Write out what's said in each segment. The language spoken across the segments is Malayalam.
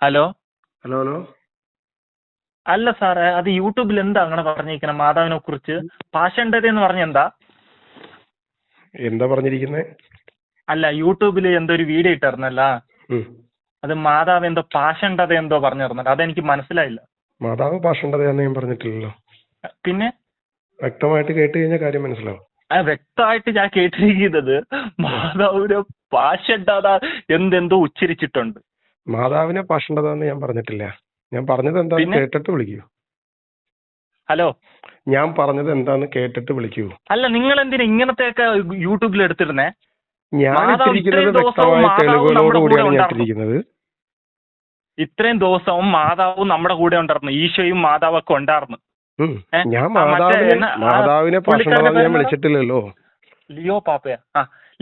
ഹലോ. Hello hello. അല്ല സാറേ, അത് യൂട്യൂബിൽ എന്താ അങ്ങനെ പറഞ്ഞിരിക്കണ മാതാവിനെ കുറിച്ച്? പാഷണ്ഡത എന്ന് പറഞ്ഞ എന്താ? എന്താ പറഞ്ഞിരിക്കുന്നത്? അല്ല, യൂട്യൂബിൽ എന്തോ ഒരു വീഡിയോ ഇട്ടിരുന്നല്ല, അത് മാതാവ് എന്തോ പാഷണ്ഡത എന്തോ പറഞ്ഞിരുന്നല്ലോ, അതെനിക്ക് മനസ്സിലായില്ല. മാതാവ് പാഷണ്ഡതയാന്ന് ഞാൻ പറഞ്ഞിട്ടില്ലല്ലോ. പിന്നെ വ്യക്തമായിട്ട് കേട്ട് കഴിഞ്ഞാൽ കാര്യം മനസ്സിലാവും. വ്യക്തമായിട്ട് ഞാൻ കേട്ടിരിക്കുന്നത് മാതാവിനെ പാഷണ്ഡത എന്തെന്തോ ഉച്ചരിച്ചിട്ടുണ്ട്. മാതാവിനെ പാഷണ്ഡത എന്ന് ഞാൻ പറഞ്ഞിട്ടില്ല. ഞാൻ പറഞ്ഞത് എന്താന്ന് കേട്ടിട്ട് വിളിക്കൂ. ഹലോ, ഞാൻ പറഞ്ഞത് എന്താന്ന് കേട്ടിട്ട് വിളിക്കൂ. അല്ല, നിങ്ങൾ എന്തിനാ ഇങ്ങനത്തെയൊക്കെ യൂട്യൂബിൽ എടുത്തിരുന്നേ? ഞാൻ ഇട്ടിരിക്കുന്നത് വ്യക്തമായ തെളിവുകളോടുകൂടിയാണ് ഞാൻ ഇട്ടിരിക്കുന്നത്. ഇത്രയും ദിവസവും മാതാവ് നമ്മുടെ കൂടെ ഉണ്ടായിരുന്നു, ഈശോയും മാതാവൊക്കെ ഉണ്ടായിരുന്നു. ഞാൻ മാതാവിനെ പാഷണ്ഡത ഞാൻ വിളിച്ചിട്ടില്ലല്ലോ. ലിയോ പാപ്പയാ?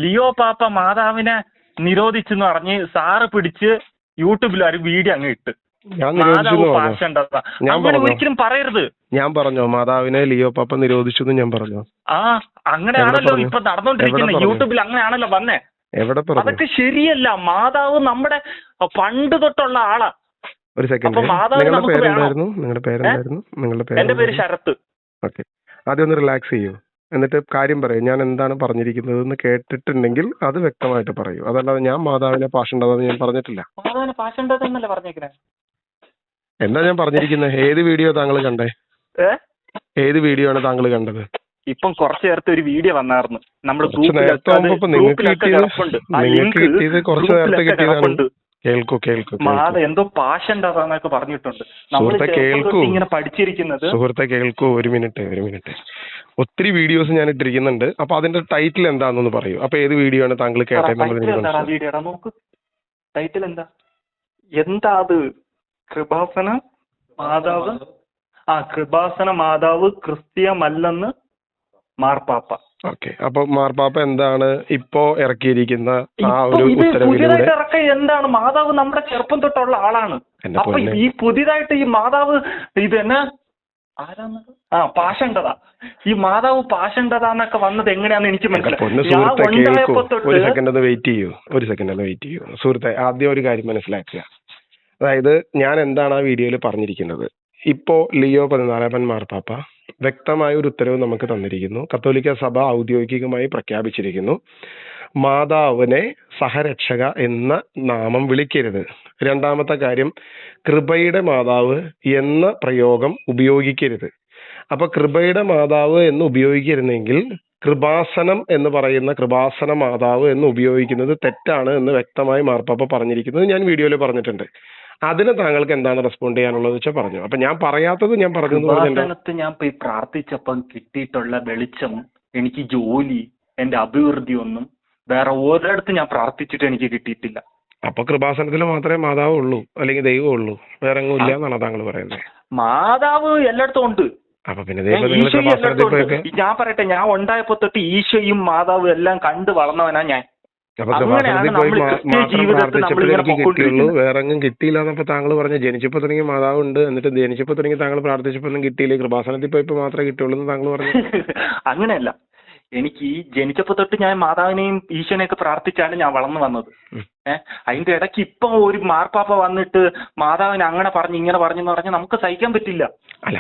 ലിയോ പാപ്പ മാതാവിനെ നിരോധിച്ചെന്ന് പറഞ്ഞ് സാറ് പിടിച്ച് യൂട്യൂബിൽ ഒരു വീഡിയോ അങ്ങ് ഇട്ട്. അങ്ങനെ ഒരിക്കലും പറയരുത്. ഞാൻ പറഞ്ഞോ മാതാവിനെ ലിയോ പാപ്പ നിരോധിച്ചു? ഞാൻ പറഞ്ഞോ? അങ്ങനെയാണല്ലോ ഇപ്പൊ നടന്നുകൊണ്ടിരിക്കുന്നത്. യൂട്യൂബിൽ അങ്ങനെയാണല്ലോ വന്നേ. എവിടെ? അതൊക്കെ ശരിയല്ല. മാതാവ് നമ്മുടെ പണ്ട് തൊട്ടുള്ള ആളാ. ഒരു സെക്കൻഡ്, നിങ്ങളുടെ പേരെന്തായിരുന്നു? എന്റെ പേര് ശരത്ത്. ഓക്കെ, ആദ്യം ഒന്ന് റിലാക്സ് ചെയ്യൂ, എന്നിട്ട് കാര്യം പറയൂ. ഞാൻ എന്താണ് പറഞ്ഞിരിക്കുന്നത് എന്ന് കേട്ടിട്ടുണ്ടെങ്കിൽ അത് വ്യക്തമായിട്ട് പറയൂ. അതല്ലാതെ ഞാൻ മാതാവിനെ പാഷണ്ഡത ഞാൻ പറഞ്ഞിട്ടില്ല. മാതാവിനെ പാഷണ്ഡത എന്നല്ലേ പറഞ്ഞേക്കണേ? എന്താ ഞാൻ പറഞ്ഞിരിക്കുന്നത്? ഏത് വീഡിയോ താങ്കൾ കണ്ടേ? ഏത് വീഡിയോ ആണ് താങ്കൾ കണ്ടത്? ഇപ്പം കുറച്ചു നേരത്തെ ഒരു വീഡിയോ വന്നായിരുന്നു. നമ്മുടെ എന്തോ പാഷണ്ഡതാന്നൊക്കെ പറഞ്ഞിട്ടുണ്ട്. ഇങ്ങനെ പഠിച്ചിരിക്കുന്നത്. സുഹൃത്തെ കേൾക്കൂ, ഒരു മിനിറ്റ്. ഒത്തിരി വീഡിയോസ് ഞാൻ ഇട്ടിരിക്കുന്നുണ്ട്. അപ്പൊ അതിന്റെ ടൈറ്റിൽ എന്താണെന്ന് പറയൂ. അപ്പൊ ഏത് വീഡിയോ ആണ് താങ്കൾ കേട്ടത്? നോക്ക്, ടൈറ്റിൽ എന്താ അത്? കൃപാസന മാതാവ്. കൃപാസന മാതാവ് ക്രിസ്ത്യമല്ലെന്ന് മാർപ്പാപ്പ. ഓക്കെ, അപ്പൊ മാർപ്പാപ്പ എന്താണ് ഇപ്പോ ഇറക്കിയിരിക്കുന്ന ആ ഒരു ഉത്തരവിലൂടെ? എന്താണ്? മാതാവ് നമ്മുടെ ചെറുപ്പം തൊട്ടുള്ള ആളാണ്. അപ്പൊ ഈ പുതിയതായിട്ട് ഈ മാതാവ് ഇതെന്നാ ആരാന്നത്? പാഷണ്ഡത. ഈ മാതാവ് പാഷണ്ഡത എന്നൊക്കെ വന്നത് എങ്ങനെയാന്ന് എനിക്ക് മനസ്സിലായി. ഒരു സെക്കൻഡ് ഒന്ന് വെയിറ്റ് ചെയ്യൂ സുഹൃത്തെ. ആദ്യം ഒരു കാര്യം മനസ്സിലാക്കുക. അതായത് ഞാൻ എന്താണ് ആ വീഡിയോയിൽ പറഞ്ഞിരിക്കുന്നത്. ഇപ്പോ ലിയോ 14 മാർപ്പാപ്പ വ്യക്തമായ ഒരു ഉത്തരവ് നമുക്ക് തന്നിരിക്കുന്നു. കത്തോലിക്ക സഭ ഔദ്യോഗികമായി പ്രഖ്യാപിച്ചിരിക്കുന്നു, മാതാവിനെ സഹരക്ഷക എന്ന നാമം വിളിക്കരുത്. രണ്ടാമത്തെ കാര്യം, കൃപയുടെ മാതാവ് എന്ന പ്രയോഗം ഉപയോഗിക്കരുത്. അപ്പൊ കൃപയുടെ മാതാവ് എന്ന് ഉപയോഗിക്കരുതെങ്കിൽ കൃപാസനം എന്ന് പറയുന്ന കൃപാസന മാതാവ് എന്ന് ഉപയോഗിക്കുന്നത് തെറ്റാണ് എന്ന് വ്യക്തമായി മാർപ്പാപ്പ പറഞ്ഞിരിക്കുന്നത് ഞാൻ വീഡിയോയിൽ പറഞ്ഞിട്ടുണ്ട്. അതിന് താങ്കൾക്ക് എന്താണ് റെസ്പോണ്ട് ചെയ്യാനുള്ളത് വെച്ചാൽ പറഞ്ഞു. അപ്പൊ ഞാൻ പറയാത്തത് ഞാൻ പറഞ്ഞു. ഞാൻ പോയി പ്രാർത്ഥിച്ചപ്പം കിട്ടിയിട്ടുള്ള വെളിച്ചം, എനിക്ക് ജോലി, എന്റെ അഭിവൃദ്ധി ഒന്നും വേറെ ഒരിടത്ത് ഞാൻ പ്രാർത്ഥിച്ചിട്ട് എനിക്ക് കിട്ടിയിട്ടില്ല. അപ്പൊ കൃപാസനത്തിൽ മാത്രമേ മാതാവ് ഉള്ളൂ, അല്ലെങ്കിൽ ദൈവം ഉള്ളൂ, വേറെ എങ്ങും ഇല്ല എന്നാണ് താങ്കൾ പറയുന്നത്? മാതാവ് എല്ലായിടത്തും ഉണ്ട്. അപ്പൊ പിന്നെ ഞാൻ പറയട്ടെ, ഞാൻ ഉണ്ടായപ്പോ തൊട്ട് ഈശോയും മാതാവും എല്ലാം കണ്ട് വളർന്നവനാ ഞാൻ. വേറെ എങ്ങും കിട്ടിയില്ല എന്നപ്പോ താങ്കൾ പറഞ്ഞു. ജനിച്ചപ്പോ തുടങ്ങി മാതാവ് ഉണ്ട്, എന്നിട്ട് ജനിച്ചപ്പോ തുടങ്ങി താങ്കൾ പ്രാർത്ഥിച്ചപ്പോ ഒന്നും കിട്ടിയില്ലേ, കൃപാസനത്തിൽ പോയപ്പോ മാത്രമേ കിട്ടുള്ളൂ എന്ന് താങ്കൾ പറഞ്ഞു. അങ്ങനെയല്ല, എനിക്ക് ജനിച്ചപ്പോ തൊട്ട് ഞാൻ മാതാവിനെയും ഈശോനെയൊക്കെ പ്രാർത്ഥിച്ചാണ് ഞാൻ വളർന്നു വന്നത്. അതിന്റെ ഇടയ്ക്ക് ഇപ്പൊ ഒരു മാർപ്പാപ്പ വന്നിട്ട് മാതാവിനെ അങ്ങനെ പറഞ്ഞു ഇങ്ങനെ പറഞ്ഞെന്ന് പറഞ്ഞാൽ നമുക്ക് സഹിക്കാൻ പറ്റില്ല. അല്ല,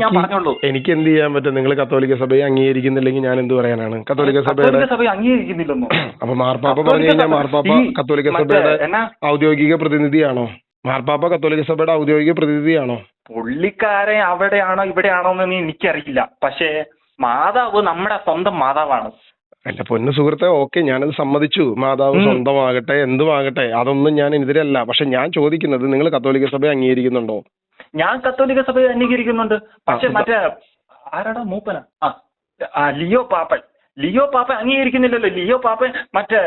ഞാൻ പറഞ്ഞോളൂ. എനിക്ക് എന്ത് ചെയ്യാൻ പറ്റും? നിങ്ങൾ കത്തോലിക്ക സഭയെ അംഗീകരിക്കുന്നില്ലെങ്കിൽ ഞാൻ എന്ത് പറയാനാണ്? കത്തോലിക്ക സഭയെ അംഗീകരിക്കുന്നില്ലെന്നോ? അപ്പൊ മാർപ്പാപ്പ പറഞ്ഞു കഴിഞ്ഞാൽ മാർപ്പാപ്പ കത്തോലിക്ക സഭയുടെ ഔദ്യോഗിക പ്രതിനിധിയാണോ? മാർപ്പാപ്പ കത്തോലിക്ക സഭയുടെ ഔദ്യോഗിക പ്രതിനിധിയാണോ? പുള്ളിക്കാരൻ അവിടെയാണോ ഇവിടെയാണോ എന്ന് എനിക്കറിയില്ല. പക്ഷേ മാതാവ് നമ്മുടെ സ്വന്തം മാതാവാണ്. എന്റെ പൊന്നു സുഹൃത്തെ, ഓക്കെ, ഞാനത് സമ്മതിച്ചു. മാതാവ് സ്വന്തമാകട്ടെ, എന്തുമാകട്ടെ, അതൊന്നും ഞാൻ എതിരല്ല. പക്ഷെ ഞാൻ ചോദിക്കുന്നത്, നിങ്ങൾ കത്തോലിക്ക സഭയെ അംഗീകരിക്കുന്നുണ്ടോ? ഞാൻ കത്തോലിക്ക സഭയെ അംഗീകരിക്കുന്നുണ്ട്. പക്ഷെ മറ്റേ ആരാടാ മൂപ്പന? ലിയോ പാപ്പ അംഗീകരിക്കുന്നില്ലല്ലോ. ലിയോ പാപ്പ മറ്റേ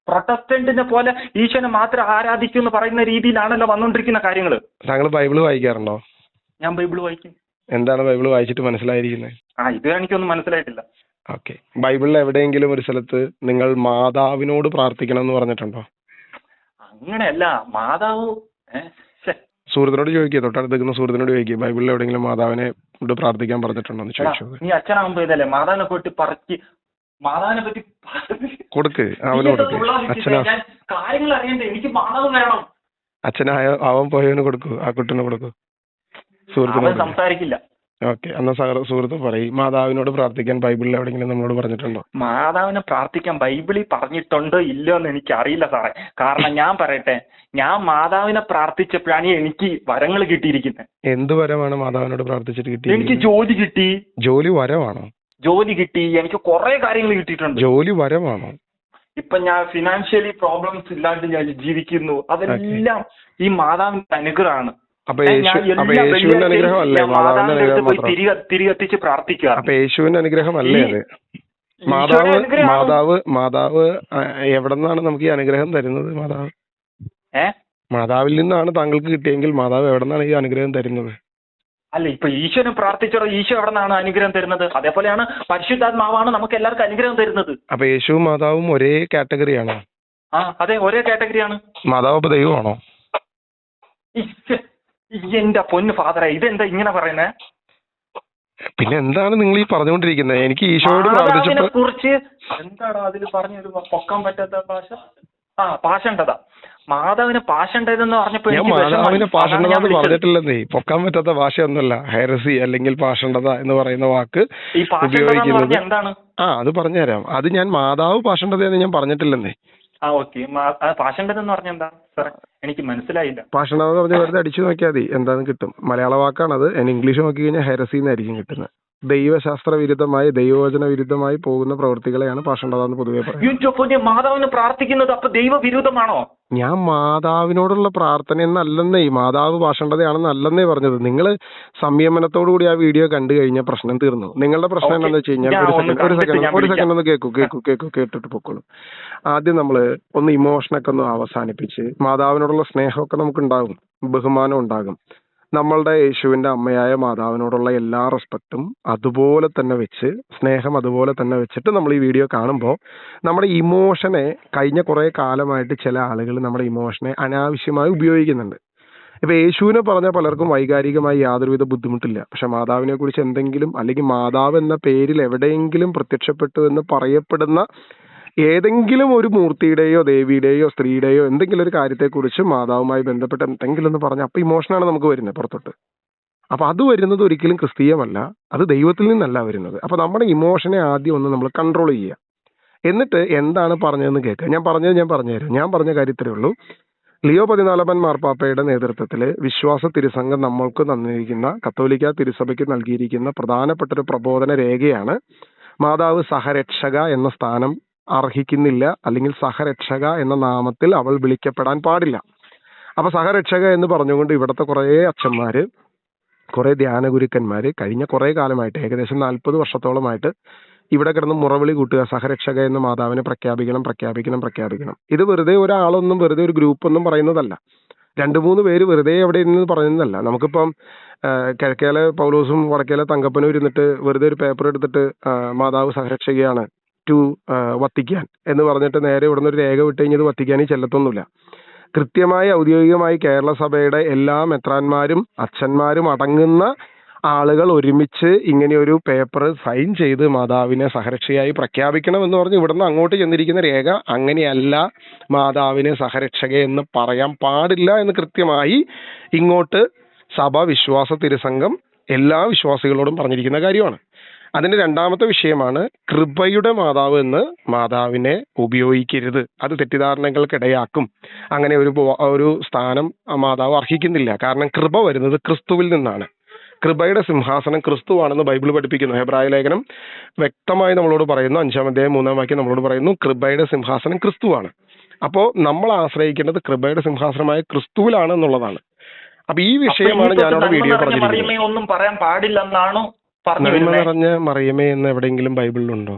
പ്രൊട്ടസ്റ്റന്റിനെ പോലെ ഈശോനെ മാത്രം ആരാധിക്കും എന്ന് പറയുന്ന രീതിയിലാണല്ലോ വന്നുകൊണ്ടിരിക്കുന്ന കാര്യങ്ങൾ. താങ്കൾ ബൈബിള് വായിക്കാറുണ്ടോ? ഞാൻ ബൈബിള് വായിക്കും. എന്താണ് ബൈബിള് വായിച്ചിട്ട് മനസ്സിലായിരിക്കുന്നത്? ഇത് എനിക്കൊന്നും മനസ്സിലായിട്ടില്ല. ഓക്കെ, ബൈബിളിൽ എവിടെയെങ്കിലും ഒരു സ്ഥലത്ത് നിങ്ങൾ മാതാവിനോട് പ്രാർത്ഥിക്കണം എന്ന് പറഞ്ഞിട്ടുണ്ടോ? അങ്ങനെയല്ല, മാതാവ് സുഹൃത്തിനോട് ചോദിക്കുക, തൊട്ടടുത്ത് നിൽക്കുന്ന സുഹൃത്തിനോട് ചോദിക്കുക, ബൈബിളിൽ എവിടെയെങ്കിലും മാതാവിനെ പ്രാർത്ഥിക്കാൻ പറഞ്ഞിട്ടുണ്ടോ എന്ന് ചോദിച്ചു. നീ അച്ഛനാകുമ്പോ ഇതല്ലേ മാതാവിനെ പറ്റി മാതാവിനെ പറ്റി കൊടുക്ക്, അവന് കൊടുക്ക്. അച്ഛനാ കാര്യങ്ങൾ അറിയണ്ടേ? എനിക്ക് മാതാവ് വേണം. അച്ഛനായ അവൻ പോയവന് കൊടുക്കൂ, ആ കുട്ടിന് കൊടുക്കൂ, സുഹൃത്തിന് അവൻ കൊടുക്കൂ. സംസാരിക്കില്ല. ഓക്കെ, എന്നാ സുഹൃത്ത് പറയും, മാതാവിനോട് പ്രാർത്ഥിക്കാൻ ബൈബിളിൽ എവിടെയെങ്കിലും നമ്മളോട് പറഞ്ഞിട്ടുണ്ടോ? മാതാവിനെ പ്രാർത്ഥിക്കാൻ ബൈബിളിൽ പറഞ്ഞിട്ടുണ്ടോ ഇല്ലയോ എന്ന് എനിക്ക് അറിയില്ല സാറേ. കാരണം ഞാൻ പറയട്ടെ, ഞാൻ മാതാവിനെ പ്രാർത്ഥിച്ചപ്പോഴാണ് എനിക്ക് വരങ്ങൾ കിട്ടിയിരിക്കുന്നത്. എന്ത് വരമാണ് മാതാവിനോട് പ്രാർത്ഥിച്ചിട്ട് എനിക്ക് കിട്ടിയത്? ജോലി കിട്ടി. ജോലി വരമാണോ? ജോലി കിട്ടി, എനിക്ക് കുറെ കാര്യങ്ങൾ കിട്ടിയിട്ടുണ്ട്. ജോലി വരമാണോ? ഇപ്പൊ ഞാൻ ഫിനാൻഷ്യലി പ്രോബ്ലംസ് ഇല്ലാണ്ട് ഞാൻ ജീവിക്കുന്നു. അതെല്ലാം ഈ മാതാവിന്റെ അനുഗ്രഹമാണ്. അപ്പൊ യേശുവിന്റെ അനുഗ്രഹം അല്ലേ മാതാവിന്റെ അനുഗ്രഹം മാത്രം? തിരികെത്തിച്ച് പ്രാർത്ഥിക്കുക. അപ്പൊ യേശുവിന്റെ അനുഗ്രഹം അല്ലേ അത്? മാതാവ് എവിടെ നിന്നാണ് നമുക്ക് ഈ അനുഗ്രഹം തരുന്നത്? മാതാവിൽ നിന്നാണ് താങ്കൾക്ക് കിട്ടിയെങ്കിൽ മാതാവ് എവിടെ നിന്നാണ് ഈ അനുഗ്രഹം തരുന്നത്? അല്ല, ഇപ്പൊ ഈശോനെ പ്രാർത്ഥിച്ചോ, ഈശോ എവിടെ നിന്നാണ് അനുഗ്രഹം തരുന്നത്? അതേപോലെയാണ് പരിശുദ്ധാത്മാവാണ് നമുക്ക് എല്ലാവർക്കും അനുഗ്രഹം തരുന്നത്. അപ്പൊ യേശുവും മാതാവും ഒരേ കാറ്റഗറിയാണോ? അതെ, ഒരേ കാറ്റഗറിയാണ്. മാതാവ് അപ്പൊ ദൈവമാണോ? എന്റെ പൊന്ന് ഫാദറെ, ഇതെന്താ ഇങ്ങനെ പറയുന്നേ? പിന്നെ എന്താണ് നിങ്ങൾ ഈ പറഞ്ഞുകൊണ്ടിരിക്കുന്നത്? എനിക്ക് ഈശോയോട് പ്രാർത്ഥിച്ചപ്പോൾ കുറിച്ച് എന്താണോ അതിൽ പറഞ്ഞൊരു പൊക്കാൻ പറ്റാത്ത ഭാഷ? പാഷണ്ഡത. മാതാവിന് പാഷണ്ഡതെന്ന് പറഞ്ഞപ്പോ ഞാൻ മാതാവിന് പാഷണ്ഡത എന്ന് പറഞ്ഞിട്ടില്ലെന്നേ. പൊക്കാൻ പറ്റാത്ത ഭാഷയൊന്നുമല്ല ഹെറസി അല്ലെങ്കിൽ പാഷണ്ഡത എന്ന് പറയുന്ന വാക്ക് ഉപയോഗിക്കുന്നത്. എന്താണ്? അത് പറഞ്ഞുതരാം. അത് ഞാൻ മാതാവ് പാഷണ്ഡതയെന്ന് ഞാൻ പറഞ്ഞിട്ടില്ലെന്നേ. ഓക്കെ, പാഷണ്ഡത എന്ന് പറഞ്ഞ എന്താ സാറേ? എനിക്ക് മനസ്സിലായില്ല. പാഷണ്ഡത എന്ന് പറഞ്ഞാൽ വെറുതെ അടിച്ചു നോക്കിയാൽ മതി, എന്താന്ന് കിട്ടും. മലയാള വാക്കാണത്. ഇംഗ്ലീഷ് നോക്കി കഴിഞ്ഞാൽ ഹെറസി എന്നായിരിക്കും കിട്ടുന്നത്. ദൈവശാസ്ത്ര വിരുദ്ധമായി, ദൈവവചന വിരുദ്ധമായി പോകുന്ന പ്രവൃത്തികളെയാണ് പാഷണ്ഡത എന്ന് പൊതുവെ പറയുന്നത്. മാതാവിന് പ്രാർത്ഥിക്കുന്നത് അപ്പൊ ദൈവവിരുദ്ധമാണോ? ഞാൻ മാതാവിനോടുള്ള പ്രാർത്ഥന എന്നല്ലെന്നേ, മാതാവ് പാഷണ്ഡതയാണെന്നല്ലെന്നേ പറഞ്ഞത്. നിങ്ങൾ സംയമനത്തോടുകൂടി ആ വീഡിയോ കണ്ടു കഴിഞ്ഞാൽ പ്രശ്നം തീർന്നു. നിങ്ങളുടെ പ്രശ്നം എന്താണെന്ന് വെച്ച് കഴിഞ്ഞാൽ, ഒരു സെക്കൻഡ് ഒന്ന് കേട്ടിട്ട് പൊക്കോളൂ. ആദ്യം നമ്മൾ ഒന്ന് ഇമോഷനൊക്കെ ഒന്ന് അവസാനിപ്പിച്ച്, മാതാവിനോടുള്ള സ്നേഹമൊക്കെ നമുക്കുണ്ടാകും, ബഹുമാനം ഉണ്ടാകും. നമ്മളുടെ യേശുവിന്റെ അമ്മയായ മാതാവിനോടുള്ള എല്ലാ റെസ്പെക്റ്റും അതുപോലെ തന്നെ വെച്ച്, സ്നേഹം അതുപോലെ തന്നെ വെച്ചിട്ട് നമ്മൾ ഈ വീഡിയോ കാണുമ്പോൾ നമ്മുടെ ഇമോഷനെ, കഴിഞ്ഞ കുറെ കാലമായിട്ട് ചില ആളുകൾ നമ്മുടെ ഇമോഷനെ അനാവശ്യമായി ഉപയോഗിക്കുന്നുണ്ട്. ഇപ്പൊ യേശുവിനെ പറഞ്ഞ പലർക്കും വൈകാരികമായി യാതൊരുവിധ ബുദ്ധിമുട്ടില്ല. പക്ഷെ മാതാവിനെ കുറിച്ച് എന്തെങ്കിലും, അല്ലെങ്കിൽ മാതാവ് എന്ന പേരിൽ എവിടെയെങ്കിലും പ്രത്യക്ഷപ്പെട്ടു എന്ന് പറയപ്പെടുന്ന ഏതെങ്കിലും ഒരു മൂർത്തിയുടെയോ ദേവിയുടെയോ സ്ത്രീയുടെയോ എന്തെങ്കിലും ഒരു കാര്യത്തെക്കുറിച്ച് മാതാവുമായി ബന്ധപ്പെട്ട് എന്തെങ്കിലും എന്ന് പറഞ്ഞാൽ അപ്പൊ ഇമോഷനാണ് നമുക്ക് വരുന്നത് പുറത്തോട്ട്. അപ്പൊ അത് വരുന്നത് ഒരിക്കലും ക്രിസ്തീയമല്ല, അത് ദൈവത്തിൽ നിന്നല്ല വരുന്നത്. അപ്പൊ നമ്മുടെ ഇമോഷനെ ആദ്യം ഒന്ന് നമ്മൾ കൺട്രോൾ ചെയ്യുക. എന്നിട്ട് എന്താണ് പറഞ്ഞതെന്ന് കേൾക്കുക. ഞാൻ പറഞ്ഞുതരാം. ഞാൻ പറഞ്ഞ കാര്യത്തിലേ ഉള്ളൂ. ലിയോ 14 മാർപ്പാപ്പയുടെ നേതൃത്വത്തിൽ വിശ്വാസ തിരുസംഘം നമ്മൾക്ക് തന്നിരിക്കുന്ന, കത്തോലിക്ക തിരുസഭയ്ക്ക് നൽകിയിരിക്കുന്ന പ്രധാനപ്പെട്ട ഒരു പ്രബോധന രേഖയാണ് മാതാവ് സഹരക്ഷക എന്ന സ്ഥാനം അർഹിക്കുന്നില്ല, അല്ലെങ്കിൽ സഹരക്ഷക എന്ന നാമത്തിൽ അവൾ വിളിക്കപ്പെടാൻ പാടില്ല. അപ്പൊ സഹരക്ഷക എന്ന് പറഞ്ഞുകൊണ്ട് ഇവിടുത്തെ കുറെ അച്ഛന്മാര്, കുറെ ധ്യാനഗുരുക്കന്മാര് കഴിഞ്ഞ കുറെ കാലമായിട്ട്, ഏകദേശം 40 വർഷത്തോളമായിട്ട് ഇവിടെ കിടന്ന് മുറവിളി കൂട്ടുക, സഹരക്ഷക എന്ന് മാതാവിനെ പ്രഖ്യാപിക്കണം. ഇത് വെറുതെ ഒരാളൊന്നും, വെറുതെ ഒരു ഗ്രൂപ്പൊന്നും പറയുന്നതല്ല. 2-3 പേര് വെറുതെ എവിടെ ഇരുന്ന് പറയുന്നതല്ല. നമുക്കിപ്പം കിഴക്കേലെ പൗലോസും വടക്കേലെ തങ്കപ്പനും ഇരുന്നിട്ട് വെറുതെ ഒരു പേപ്പർ എടുത്തിട്ട് മാതാവ് സഹരക്ഷകയാണ് ടു വത്തിക്കാൻ എന്ന് പറഞ്ഞിട്ട് നേരെ ഇവിടുന്ന് ഒരു രേഖ വിട്ട് കഴിഞ്ഞത് വത്തിക്കാനീ ചെല്ലത്തൊന്നുമില്ല. കൃത്യമായി ഔദ്യോഗികമായി കേരള സഭയുടെ എല്ലാ മെത്രാന്മാരും അച്ഛന്മാരും അടങ്ങുന്ന ആളുകൾ ഒരുമിച്ച് ഇങ്ങനെ ഒരു പേപ്പർ സൈൻ ചെയ്ത് മാതാവിനെ സഹരക്ഷയായി പ്രഖ്യാപിക്കണം എന്ന് പറഞ്ഞ് ഇവിടുന്ന് അങ്ങോട്ട് ചെന്നിരിക്കുന്ന രേഖ അങ്ങനെയല്ല, മാതാവിനെ സഹരക്ഷക എന്ന് പറയാൻ പാടില്ല എന്ന് കൃത്യമായി ഇങ്ങോട്ട് സഭ വിശ്വാസ തിരുസംഘം എല്ലാ വിശ്വാസികളോടും പറഞ്ഞിരിക്കുന്ന കാര്യമാണ്. അതിന്റെ രണ്ടാമത്തെ വിഷയമാണ് കൃപയുടെ മാതാവ് എന്ന് മാതാവിനെ ഉപയോഗിക്കരുത്. അത് തെറ്റിദ്ധാരണകൾക്കിടയാക്കും. അങ്ങനെ ഒരു സ്ഥാനം മാതാവ് അർഹിക്കുന്നില്ല. കാരണം കൃപ വരുന്നത് ക്രിസ്തുവിൽ നിന്നാണ്. കൃപയുടെ സിംഹാസനം ക്രിസ്തുവാണെന്ന് ബൈബിൾ പഠിപ്പിക്കുന്നു. ഹെബ്രായ ലേഖനം വ്യക്തമായി നമ്മളോട് പറയുന്നു, 5-ാം അധ്യായം 3-ാം വാക്യം നമ്മളോട് പറയുന്നു, കൃപയുടെ സിംഹാസനം ക്രിസ്തുവാണ്. അപ്പോൾ നമ്മൾ ആശ്രയിക്കേണ്ടത് കൃപയുടെ സിംഹാസനമായ ക്രിസ്തുവിലാണ് എന്നുള്ളതാണ്. അപ്പൊ ഈ വിഷയമാണ് ഞാനവിടെ വീഡിയോ പറഞ്ഞിരിക്കുന്നത്. ഒന്നും പറയാൻ പാടില്ലെന്നാണോ? നന്മ നിറഞ്ഞ മറിയമേ എന്ന് എവിടെയെങ്കിലും ബൈബിളിലുണ്ടോ?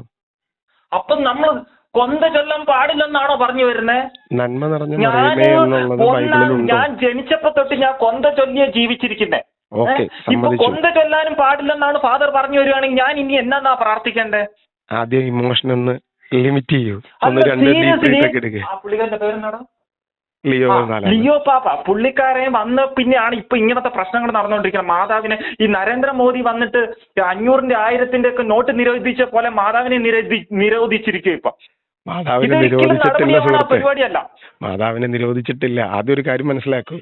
അപ്പൊ നമ്മൾ കൊന്ത ചൊല്ലാൻ പാടില്ലെന്നാണോ പറഞ്ഞു വരുന്നത്? നന്മ നിറഞ്ഞ മറിയമേ എന്നുള്ളത് ബൈബിളിലുണ്ടോ? ഞാൻ ജനിച്ചപ്പോ തൊട്ട് ഞാൻ കൊന്ത ചൊല്ലിയ ജീവിച്ചിരിക്കുന്നേ. ഇപ്പൊ കൊന്ത ചൊല്ലാനും പാടില്ലെന്നാണ് ഫാദർ പറഞ്ഞു വരുവാണെങ്കിൽ ഞാൻ ഇനി എന്നാ പ്രാർത്ഥിക്കണ്ടേ? ആദ്യം ഇമോഷൻ ഒന്ന് ലിമിറ്റ് ചെയ്യൂ. പുള്ളിക്കാരന്റെ പേരെന്നാടാ? ലിയോ പാപ്പ. പുള്ളിക്കാരൻ വന്ന് പിന്നെയാണ് ഇപ്പൊ ഇങ്ങനത്തെ പ്രശ്നങ്ങൾ നടന്നുകൊണ്ടിരിക്കുന്നത്. മാതാവിനെ ഈ നരേന്ദ്രമോദി വന്നിട്ട് 500-ന്റെ 1000-ന്റെ ഒക്കെ നോട്ട് നിരോധിച്ച പോലെ മാതാവിനെ നിരോധിച്ചിരിക്കും. ഇപ്പൊ മാതാവിനെ ഇതൊരിക്കലും നിരോധിച്ചിട്ടില്ല നടപടിയാവണ സുഹൃത്തെ. പരിപാടിയല്ല. മാതാവിനെ നിരോധിച്ചിട്ടില്ല. ആദ്യം ഒരു കാര്യം മനസ്സിലാക്കൂ.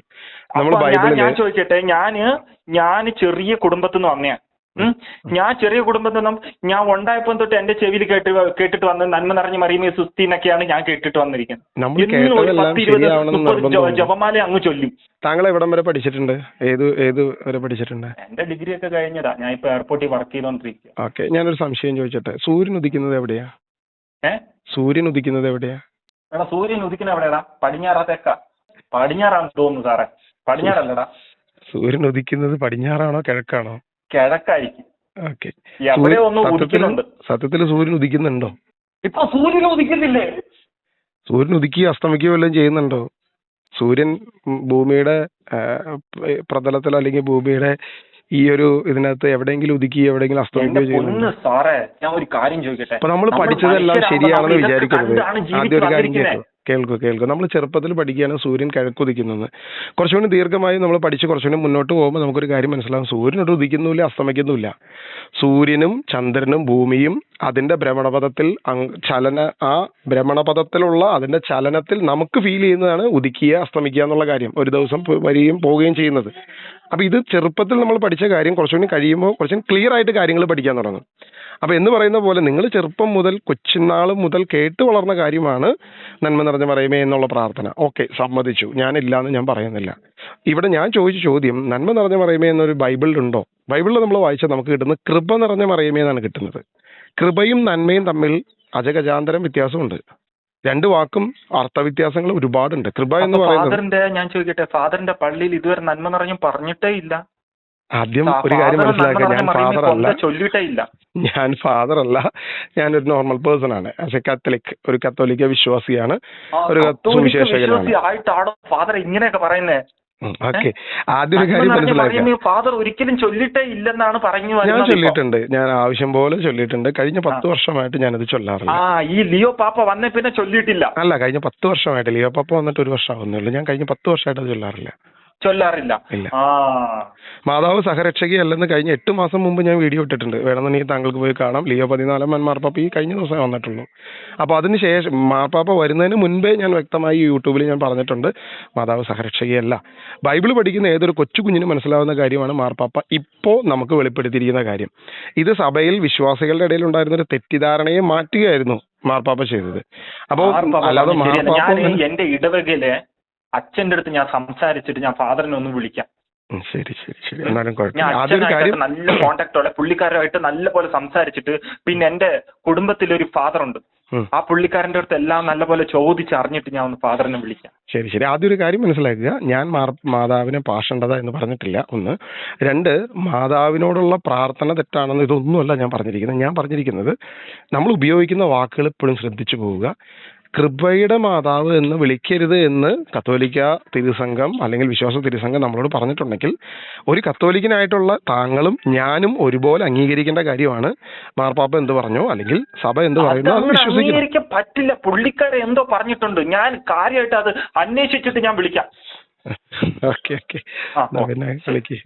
നമ്മൾ അപ്പൊ ഞാൻ ബൈബിളില് ചോദിക്കട്ടെ, ഞാൻ ചെറിയ കുടുംബത്തിൽ നിന്ന് വന്നയാ. ഞാൻ ചെറിയ കുടുംബത്തിൽ നിന്നും ഞാൻ ഉണ്ടായപ്പോൾ തൊട്ട് എന്റെ ചെവിയിൽ കേട്ടിട്ട് വന്നത് നന്മ നിറഞ്ഞ മറിയമേ സുസ്തി എന്നൊക്കെയാണ് ഞാൻ കേട്ടിട്ട് വന്നിരിക്കുന്നത്. നമ്മൾ ഇന്ന് ഒരു കേട്ടതെല്ലാം 10, 20, ശരിയാവണമെന്ന് 30 നിർബന്ധമുണ്ടോ? ജപമാല അങ്ങ് ചൊല്ലും. താങ്കൾ എവിടം വരെ പഠിച്ചിട്ടുണ്ട്? ഏത് വരെ പഠിച്ചിട്ടുണ്ട്? എന്റെ ഡിഗ്രി ഒക്കെ കഴിഞ്ഞതാ. ഞാൻ ഇപ്പൊ എയർപോർട്ടിൽ വർക്ക് ചെയ്തോണ്ടിരിക്കുക. ഓക്കെ, ഞാനൊരു സംശയം ചോദിച്ചോട്ടെ. സൂര്യൻ ഉദിക്കുന്നത് എവിടെയാ? സൂര്യൻ ഉദിക്കുന്നത് എവിടെയാ? എടാ സൂര്യൻ ഉദിക്കുന്ന എവിടെയാടാ? പടിഞ്ഞാറാ തെക്കാ? പടിഞ്ഞാറാണ് തോന്നുന്നു സാറേ. പടിഞ്ഞാറല്ലടാ. സൂര്യൻ ഉദിക്കുന്നത് പടിഞ്ഞാറാണോ കിഴക്കാണോ? കിഴക്കായിരിക്കും. ഓക്കെ. എവിടെ ഒന്ന് ഉദിക്കുന്നുണ്ട്. സത്യത്തിൽ സൂര്യൻ ഉദിക്കുന്നുണ്ടോ? ഇപ്പൊ സൂര്യൻ ഉദിക്കുന്നില്ലേ? സൂര്യൻ ഉദിക്കുകയോ അസ്തമിക്കുകയോ വല്ലതും ചെയ്യുന്നുണ്ടോ? സൂര്യൻ ഭൂമിയുടെ പ്രതലത്തിലോ അല്ലെങ്കിൽ ഭൂമിയുടെ ഈ ഒരു ഇതിനകത്ത് എവിടെയെങ്കിലും ഉദിക്കുകയോ എവിടെയെങ്കിലും അസ്തമിക്കുകയോ ചെയ്യുന്നുണ്ടോ? സാറേ ഞാൻ ഒരു കാര്യം ചോദിക്കട്ടെ. അപ്പൊ നമ്മൾ പഠിച്ചതെല്ലാം ശരിയാണെന്ന് വിചാരിക്കരുത്. ആദ്യം ഒരു കാര്യം കേൾക്കൂ. നമ്മൾ ചെറുപ്പത്തിൽ പഠിക്കുകയാണ് സൂര്യൻ കിഴക്കുദിക്കുന്നത്. കുറച്ചുകൂടി ദീർഘമായി നമ്മൾ പഠിച്ച് കുറച്ചുകൂടി മുന്നോട്ട് പോകുമ്പോൾ നമുക്കൊരു കാര്യം മനസ്സിലാവും. സൂര്യനോട് ഉദിക്കുന്നില്ല അസ്തമിക്കുന്നില്ല. സൂര്യനും ചന്ദ്രനും ഭൂമിയും അതിന്റെ ഭ്രമണപഥത്തിൽ ആ ഭ്രമണപഥത്തിലുള്ള അതിന്റെ ചലനത്തിൽ നമുക്ക് ഫീൽ ചെയ്യുന്നതാണ് ഉദിക്കുക അസ്തമിക്കുക എന്നുള്ള കാര്യം. ഒരു ദിവസം വരികയും പോവുകയും ചെയ്യുന്നത്. അപ്പൊ ഇത് ചെറുപ്പത്തിൽ നമ്മൾ പഠിച്ച കാര്യം കുറച്ചുകൂടി കഴിയുമ്പോൾ കുറച്ചും ക്ലിയർ ആയിട്ട് കാര്യങ്ങൾ പഠിക്കാൻ തുടങ്ങും. അപ്പൊ എന്ന് പറയുന്ന പോലെ നിങ്ങൾ ചെറുപ്പം മുതൽ കൊച്ചുനാൾ മുതൽ കേട്ട് വളർന്ന കാര്യമാണ് നന്മ നിറഞ്ഞ മറിയമേ എന്നുള്ള പ്രാർത്ഥന. ഓക്കെ, സമ്മതിച്ചു, ഞാനില്ലാന്ന് ഞാൻ പറയുന്നില്ല. ഇവിടെ ഞാൻ ചോദിച്ച ചോദ്യം, നന്മ നിറഞ്ഞ മറിയമേ എന്നൊരു ബൈബിളിലുണ്ടോ? ബൈബിളിൽ നമ്മൾ വായിച്ചാൽ നമുക്ക് കിട്ടുന്നത് കൃപ നിറഞ്ഞ മറിയമേ എന്നാണ് കിട്ടുന്നത്. കൃപയും നന്മയും തമ്മിൽ അജഗജാന്തരം വ്യത്യാസമുണ്ട്. രണ്ട് വാക്കും അർത്ഥവ്യത്യാസങ്ങൾ ഒരുപാടുണ്ട്. കൃപ എന്ന് പറയുന്നത് ഞാൻ ചോദിക്കട്ടെ, ഫാദറിന്റെ പള്ളിയിൽ ഇതുവരെ നന്മ നിറഞ്ഞും പറഞ്ഞിട്ടേ ഇല്ല. ആദ്യം ഒരു കാര്യം മനസ്സിലാക്കുക, ഞാൻ ഫാദർ അല്ല. ചൊല്ലിട്ടേ ഇല്ല. ഞാൻ ഫാദർ അല്ല, ഞാനൊരു നോർമൽ പേഴ്സൺ ആണ്. ആസ് എ കാത്തലിക്, ഒരു കത്തോലിക്ക വിശ്വാസിയാണ്, ഒരു സുവിശേഷകനാണ്. ഫാദർ ഇങ്ങനെയൊക്കെ പറയുന്നേ? ഓക്കെ, ആദ്യം ഒരു കാര്യം മനസ്സിലാക്കുക. ഫാദർ ഒരിക്കലും ചൊല്ലിട്ടേ ഇല്ലെന്നാണ് പറഞ്ഞു. ഞാൻ ചൊല്ലിയിട്ടുണ്ട്, ഞാൻ ആവശ്യം പോലെ ചൊല്ലിയിട്ടുണ്ട്. കഴിഞ്ഞ 10 വർഷമായിട്ട് ഞാനത് ചൊല്ലാറില്ല. ഈ ലിയോ പാപ്പ വന്ന പിന്നെ ചൊല്ലിയിട്ടില്ല? അല്ല, കഴിഞ്ഞ 10 വർഷമായിട്ട്. ലിയോ പാപ്പ വന്നിട്ട് 1 വർഷം ആവുന്നുള്ളൂ. ഞാൻ കഴിഞ്ഞ 10 വർഷമായിട്ട് അത് ചൊല്ലാറില്ല. ഇല്ല. മാതാവ് സഹരക്ഷകയല്ലെന്ന് കഴിഞ്ഞ 8 മാസം മുമ്പ് ഞാൻ വീഡിയോ ഇട്ടിട്ടുണ്ട്. വേണമെന്നുണ്ടെങ്കിൽ താങ്കൾക്ക് പോയി കാണാം. ലിയോ 14 മാർപ്പാപ്പ ഈ കഴിഞ്ഞ ദിവസം വന്നിട്ടുള്ളൂ. അപ്പോൾ അതിനുശേഷം മാർപ്പാപ്പ വരുന്നതിന് മുൻപേ ഞാൻ വ്യക്തമായി യൂട്യൂബിൽ ഞാൻ പറഞ്ഞിട്ടുണ്ട്, മാതാവ് സഹരക്ഷകയല്ല. ബൈബിൾ പഠിക്കുന്ന ഏതൊരു കൊച്ചു കുഞ്ഞിനും മനസ്സിലാവുന്ന കാര്യമാണ് മാർപ്പാപ്പ ഇപ്പോൾ നമുക്ക് വെളിപ്പെടുത്തിയിരിക്കുന്ന കാര്യം. ഇത് സഭയിൽ വിശ്വാസികളുടെ ഇടയിൽ ഉണ്ടായിരുന്നൊരു തെറ്റിദ്ധാരണയെ മാറ്റുകയായിരുന്നു മാർപ്പാപ്പ ചെയ്തത്. അപ്പോൾ അല്ലാതെ മാർപ്പാപ്പ എന്റെ ഇടവകയിലെ അച്ഛന്റെ അടുത്ത് ഞാൻ സംസാരിച്ചിട്ട് ഞാൻ ഫാദറിനെ ഒന്ന് വിളിക്കാം. ശരി. എന്നാലും നല്ല കോണ്ടാക്ട് ഉള്ള പുള്ളിക്കാരുമായിട്ട് നല്ല പോലെ സംസാരിച്ചിട്ട്, പിന്നെ എന്റെ കുടുംബത്തിലൊരു ഫാദർ ഉണ്ട്, ആ പുള്ളിക്കാരന്റെ അടുത്ത് എല്ലാം നല്ല പോലെ ചോദിച്ചറിഞ്ഞിട്ട് ഞാൻ ഒന്ന് ഫാദറിനെ വിളിക്കാം. ശരി. ആദ്യം ഒരു കാര്യം മനസ്സിലാക്കുക, ഞാൻ മാതാവിനെ പാഷണ്ടത എന്ന് പറഞ്ഞിട്ടില്ല. 1. 2, മാതാവിനോടുള്ള പ്രാർത്ഥന തെറ്റാണെന്ന് ഇതൊന്നുമല്ല ഞാൻ പറഞ്ഞിരിക്കുന്നത്. ഞാൻ പറഞ്ഞിരിക്കുന്നത് നമ്മൾ ഉപയോഗിക്കുന്ന വാക്കുകൾ എപ്പോഴും ശ്രദ്ധിച്ചു പോവുക. കൃപയുടെ മാതാവ് എന്ന് വിളിക്കരുത് എന്ന് കത്തോലിക്ക തിരുസംഘം അല്ലെങ്കിൽ വിശ്വാസ തിരുസംഘം നമ്മളോട് പറഞ്ഞിട്ടുണ്ടെങ്കിൽ, ഒരു കത്തോലിക്കനായിട്ടുള്ള താങ്കളും ഞാനും ഒരുപോലെ അംഗീകരിക്കേണ്ട കാര്യമാണ്. മാർപ്പാപ്പ എന്ത് പറഞ്ഞോ അല്ലെങ്കിൽ സഭ എന്ത് പറയുന്നു അത് അംഗീകരിക്കാൻ പറ്റില്ല. പുള്ളിക്കാരെ എന്തോ പറഞ്ഞിട്ടുണ്ട്, ഞാൻ കാര്യമായിട്ട് അത് അന്വേഷിച്ചിട്ട് ഞാൻ വിളിക്കാം. ഓക്കെ. പിന്നെ വിളിക്ക്.